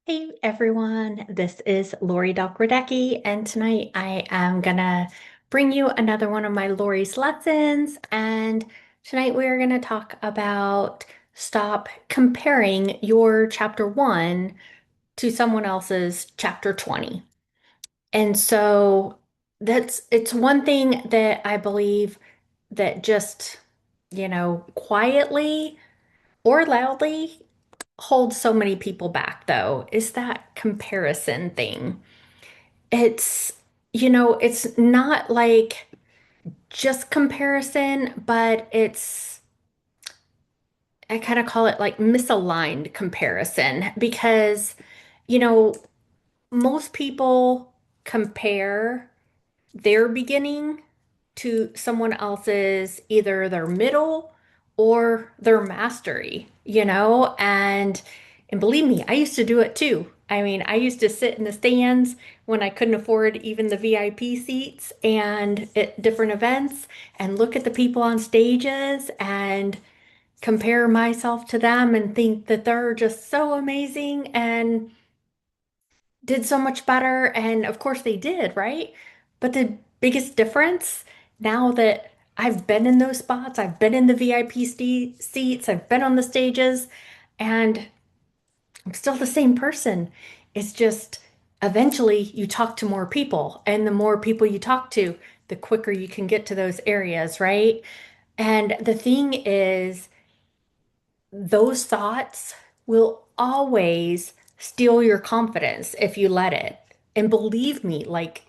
Hey everyone, this is Lori Dalgrodecki, and tonight I am gonna bring you another one of my Lori's lessons. And tonight we are gonna talk about stop comparing your chapter 1 to someone else's chapter 20. And so it's one thing that I believe that just, quietly or loudly holds so many people back, though, is that comparison thing. It's, it's not like just comparison, but I kind of call it like misaligned comparison because, you know, most people compare their beginning to someone else's, either their middle or their mastery, and believe me, I used to do it too. I mean, I used to sit in the stands when I couldn't afford even the VIP seats and at different events and look at the people on stages and compare myself to them and think that they're just so amazing and did so much better. And of course they did, right? But the biggest difference now that I've been in those spots, I've been in the VIP seats, I've been on the stages, and I'm still the same person. It's just eventually you talk to more people, and the more people you talk to, the quicker you can get to those areas, right? And the thing is, those thoughts will always steal your confidence if you let it. And believe me, like,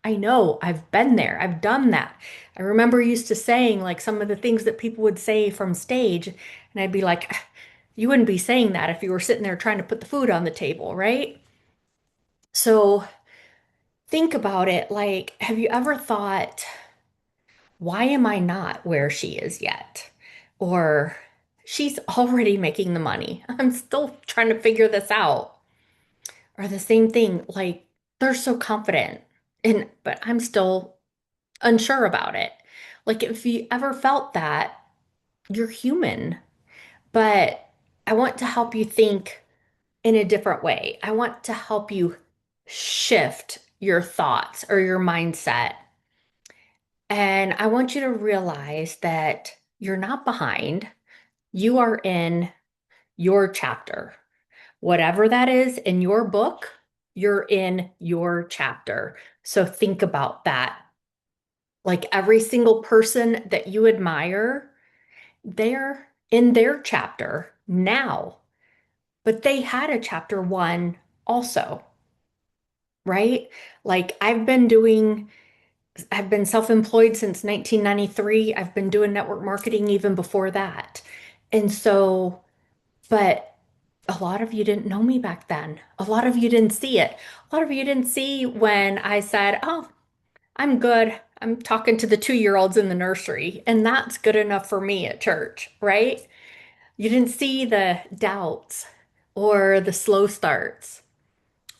I know I've been there, I've done that. I remember used to saying like some of the things that people would say from stage, and I'd be like, you wouldn't be saying that if you were sitting there trying to put the food on the table, right? So think about it. Like, have you ever thought, why am I not where she is yet? Or she's already making the money. I'm still trying to figure this out. Or the same thing, like they're so confident and but I'm still unsure about it. Like if you ever felt that, you're human. But I want to help you think in a different way. I want to help you shift your thoughts or your mindset. And I want you to realize that you're not behind. You are in your chapter. Whatever that is in your book, you're in your chapter. So think about that. Like every single person that you admire, they're in their chapter now, but they had a chapter 1 also, right? Like I've been self-employed since 1993. I've been doing network marketing even before that. And so, but a lot of you didn't know me back then. A lot of you didn't see it. A lot of you didn't see when I said, "Oh, I'm good. I'm talking to the 2-year-olds in the nursery, and that's good enough for me at church," right? You didn't see the doubts or the slow starts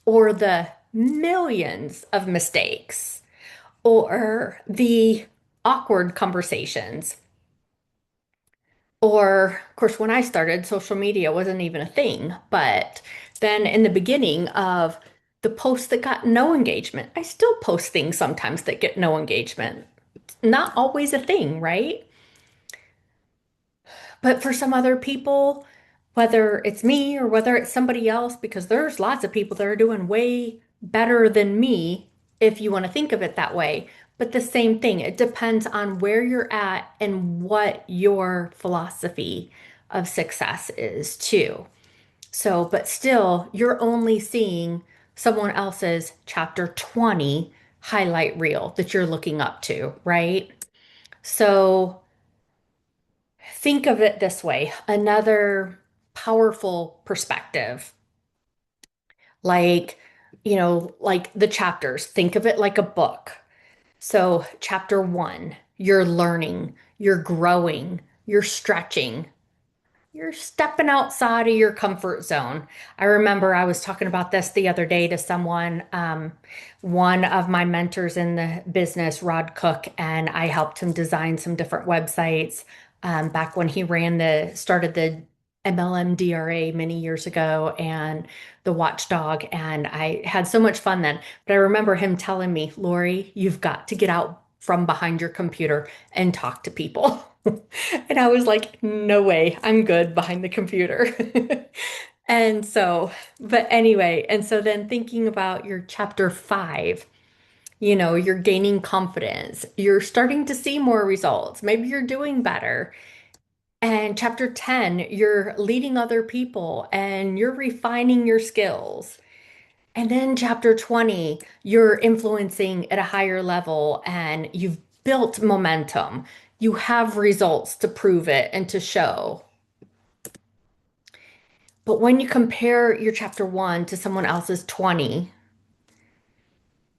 or the millions of mistakes or the awkward conversations. Or, of course, when I started, social media wasn't even a thing. But then in the beginning of the posts that got no engagement, I still post things sometimes that get no engagement. Not always a thing, right? But for some other people, whether it's me or whether it's somebody else, because there's lots of people that are doing way better than me, if you want to think of it that way. But the same thing, it depends on where you're at and what your philosophy of success is too. So, but still, you're only seeing someone else's chapter 20 highlight reel that you're looking up to, right? So, think of it this way, another powerful perspective, like, like the chapters. Think of it like a book. So, chapter 1, you're learning, you're growing, you're stretching, you're stepping outside of your comfort zone. I remember I was talking about this the other day to someone, one of my mentors in the business, Rod Cook, and I helped him design some different websites back when he started the MLMDRA many years ago and the watchdog, and I had so much fun then. But I remember him telling me, Lori, you've got to get out from behind your computer and talk to people. And I was like, no way, I'm good behind the computer. And so, but anyway, and so then thinking about your chapter 5, you're gaining confidence, you're starting to see more results, maybe you're doing better. And chapter 10, you're leading other people and you're refining your skills. And then chapter 20, you're influencing at a higher level and you've built momentum. You have results to prove it and to show. But when you compare your chapter 1 to someone else's 20,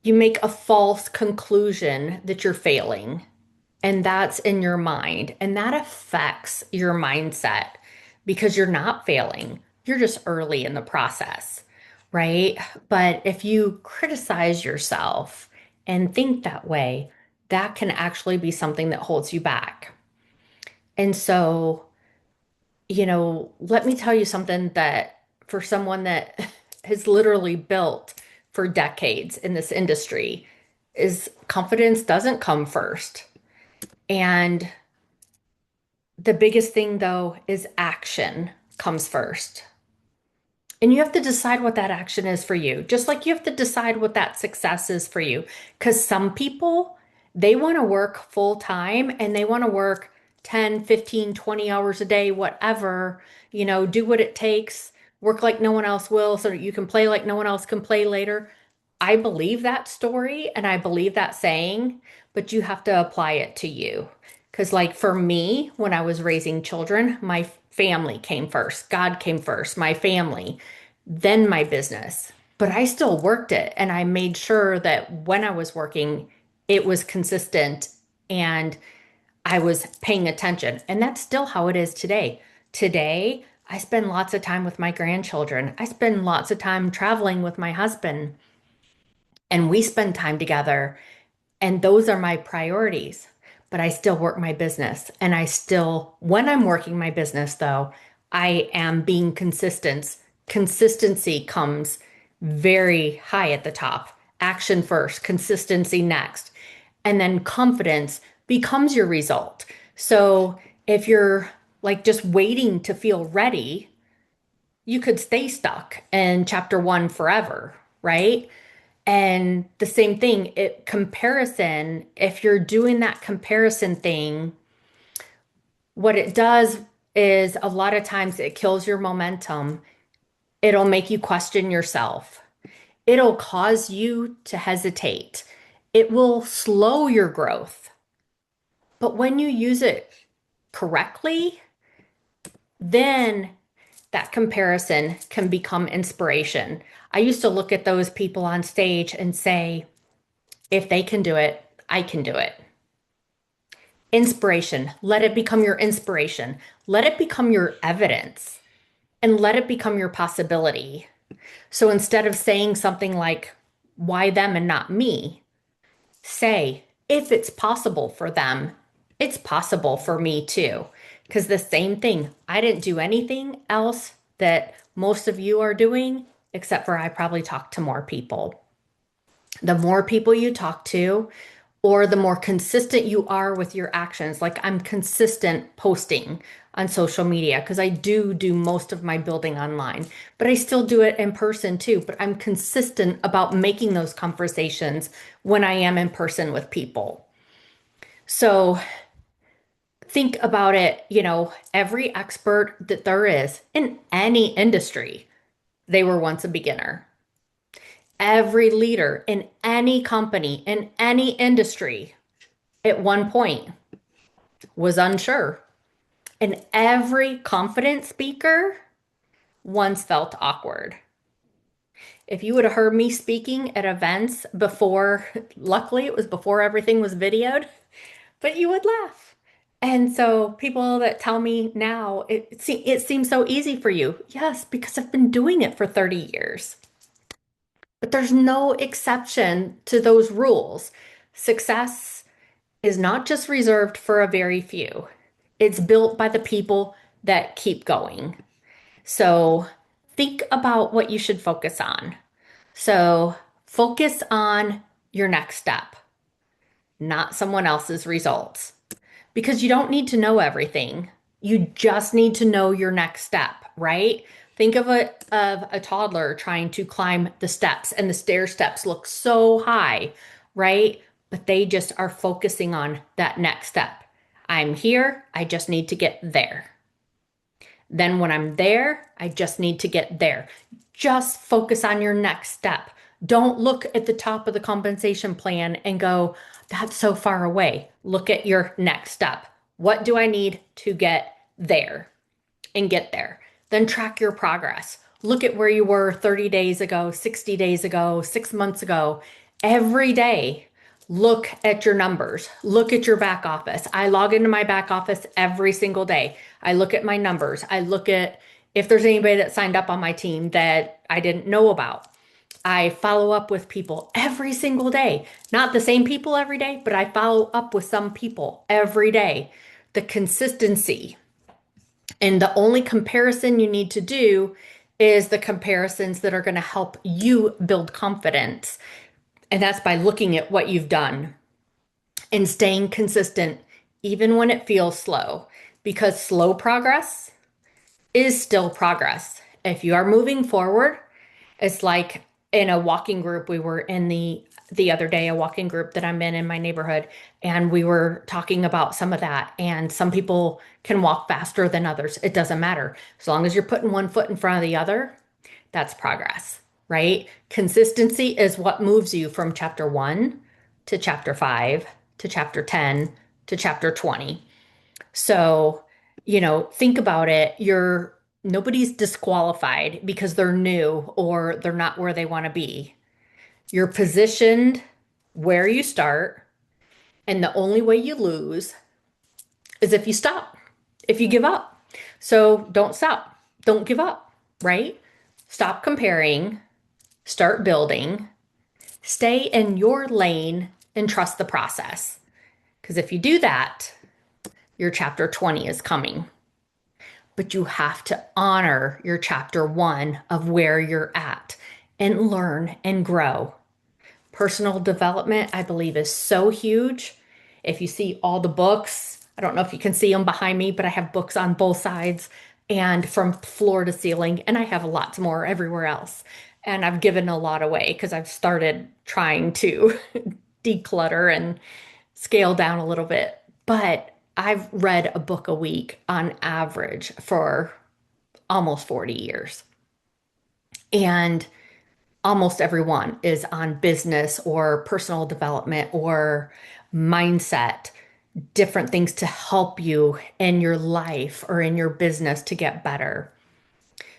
you make a false conclusion that you're failing. And that's in your mind. And that affects your mindset because you're not failing. You're just early in the process, right? But if you criticize yourself and think that way, that can actually be something that holds you back. And so, let me tell you something that for someone that has literally built for decades in this industry is confidence doesn't come first. And the biggest thing, though, is action comes first. And you have to decide what that action is for you, just like you have to decide what that success is for you. Because some people, they want to work full time and they want to work 10, 15, 20 hours a day, whatever, do what it takes, work like no one else will so that you can play like no one else can play later. I believe that story and I believe that saying, but you have to apply it to you. Because, like for me, when I was raising children, my family came first. God came first, my family, then my business. But I still worked it and I made sure that when I was working, it was consistent and I was paying attention. And that's still how it is today. Today, I spend lots of time with my grandchildren. I spend lots of time traveling with my husband, and we spend time together. And those are my priorities. But I still work my business. And I still, when I'm working my business, though, I am being consistent. Consistency comes very high at the top. Action first, consistency next. And then confidence becomes your result. So if you're like just waiting to feel ready, you could stay stuck in chapter 1 forever, right? And the same thing, comparison, if you're doing that comparison thing, what it does is a lot of times it kills your momentum. It'll make you question yourself. It'll cause you to hesitate. It will slow your growth. But when you use it correctly, then that comparison can become inspiration. I used to look at those people on stage and say, if they can do it, I can do it. Inspiration. Let it become your inspiration. Let it become your evidence and let it become your possibility. So instead of saying something like, why them and not me, say, if it's possible for them, it's possible for me too. Because the same thing, I didn't do anything else that most of you are doing, except for I probably talked to more people. The more people you talk to, or the more consistent you are with your actions. Like I'm consistent posting on social media because I do most of my building online, but I still do it in person too. But I'm consistent about making those conversations when I am in person with people. So think about it, every expert that there is in any industry, they were once a beginner. Every leader in any company, in any industry, at one point was unsure. And every confident speaker once felt awkward. If you would have heard me speaking at events before, luckily it was before everything was videoed, but you would laugh. And so people that tell me now, it seems so easy for you. Yes, because I've been doing it for 30 years. But there's no exception to those rules. Success is not just reserved for a very few. It's built by the people that keep going. So think about what you should focus on. So focus on your next step, not someone else's results, because you don't need to know everything. You just need to know your next step, right? Think of a toddler trying to climb the steps, and the stair steps look so high, right? But they just are focusing on that next step. I'm here, I just need to get there. Then when I'm there, I just need to get there. Just focus on your next step. Don't look at the top of the compensation plan and go, that's so far away. Look at your next step. What do I need to get there and get there? Then track your progress. Look at where you were 30 days ago, 60 days ago, 6 months ago. Every day, look at your numbers. Look at your back office. I log into my back office every single day. I look at my numbers. I look at if there's anybody that signed up on my team that I didn't know about. I follow up with people every single day. Not the same people every day, but I follow up with some people every day. The consistency. And the only comparison you need to do is the comparisons that are going to help you build confidence. And that's by looking at what you've done and staying consistent, even when it feels slow, because slow progress is still progress. If you are moving forward, it's like in a walking group. We were in the other day, a walking group that I'm in my neighborhood, and we were talking about some of that. And some people can walk faster than others. It doesn't matter. As long as you're putting one foot in front of the other, that's progress, right? Consistency is what moves you from chapter 1 to chapter 5 to chapter 10 to chapter 20. So, think about it. Nobody's disqualified because they're new or they're not where they want to be. You're positioned where you start, and the only way you lose is if you stop, if you give up. So don't stop. Don't give up, right? Stop comparing, start building, stay in your lane, and trust the process. Because if you do that, your chapter 20 is coming. But you have to honor your chapter 1 of where you're at and learn and grow. Personal development, I believe, is so huge. If you see all the books, I don't know if you can see them behind me, but I have books on both sides and from floor to ceiling, and I have lots more everywhere else. And I've given a lot away because I've started trying to declutter and scale down a little bit. But I've read a book a week on average for almost 40 years. And almost everyone is on business or personal development or mindset, different things to help you in your life or in your business to get better.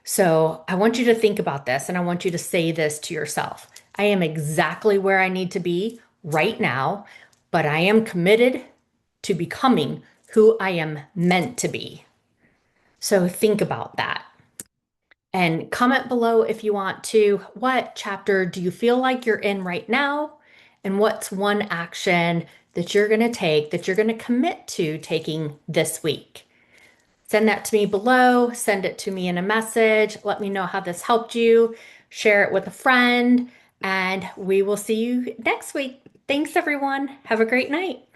So I want you to think about this and I want you to say this to yourself. I am exactly where I need to be right now, but I am committed to becoming who I am meant to be. So think about that. And comment below if you want to. What chapter do you feel like you're in right now? And what's one action that you're going to take, that you're going to commit to taking this week? Send that to me below. Send it to me in a message. Let me know how this helped you. Share it with a friend. And we will see you next week. Thanks, everyone. Have a great night.